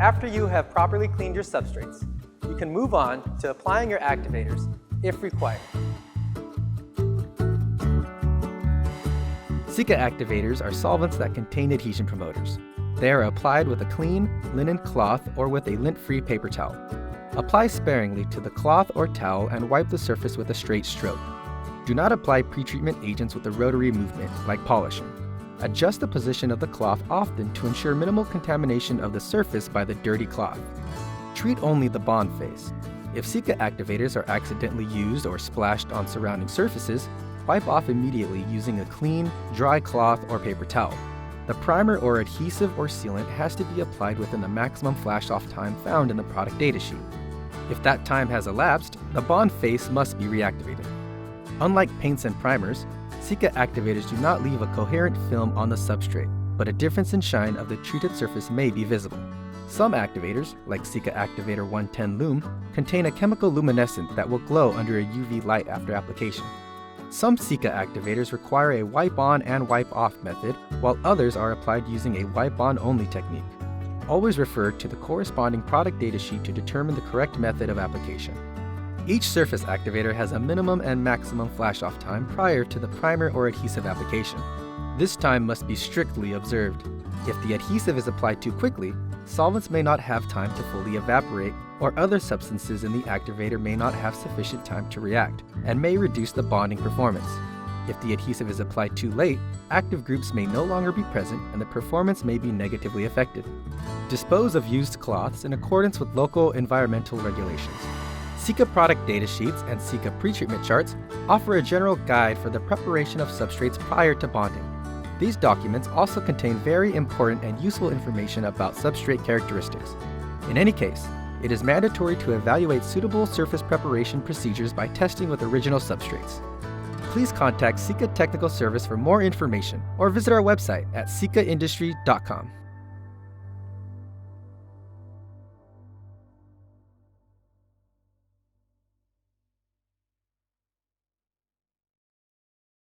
After you have properly cleaned your substrates, you can move on to applying your activators if required. Sika activators are solvents that contain adhesion promoters. They are applied with a clean linen cloth or with a lint-free paper towel. Apply sparingly to the cloth or towel and wipe the surface with a straight stroke. Do not apply pretreatment agents with a rotary movement, like polishing. Adjust the position of the cloth often to ensure minimal contamination of the surface by the dirty cloth. Treat only the bond phase. If Sika activators are accidentally used or splashed on surrounding surfaces, wipe off immediately using a clean, dry cloth or paper towel. The primer or adhesive or sealant has to be applied within the maximum flash-off time found in the product datasheet. If that time has elapsed, the bond face must be reactivated. Unlike paints and primers, Sika activators do not leave a coherent film on the substrate, but a difference in shine of the treated surface may be visible. Some activators, like Sika Activator 110 Lume, contain a chemical luminescent that will glow under a UV light after application. Some Sika activators require a wipe-on and wipe-off method, while others are applied using a wipe-on only technique. Always refer to the corresponding product datasheet to determine the correct method of application. Each surface activator has a minimum and maximum flash-off time prior to the primer or adhesive application. This time must be strictly observed. If the adhesive is applied too quickly, solvents may not have time to fully evaporate, or other substances in the activator may not have sufficient time to react, and may reduce the bonding performance. If the adhesive is applied too late, active groups may no longer be present and the performance may be negatively affected. Dispose of used cloths in accordance with local environmental regulations. Sika product data sheets and Sika pretreatment charts offer a general guide for the preparation of substrates prior to bonding. These documents also contain very important and useful information about substrate characteristics. In any case, it is mandatory to evaluate suitable surface preparation procedures by testing with original substrates. Please contact Sika Technical Service for more information or visit our website at sikaindustry.com.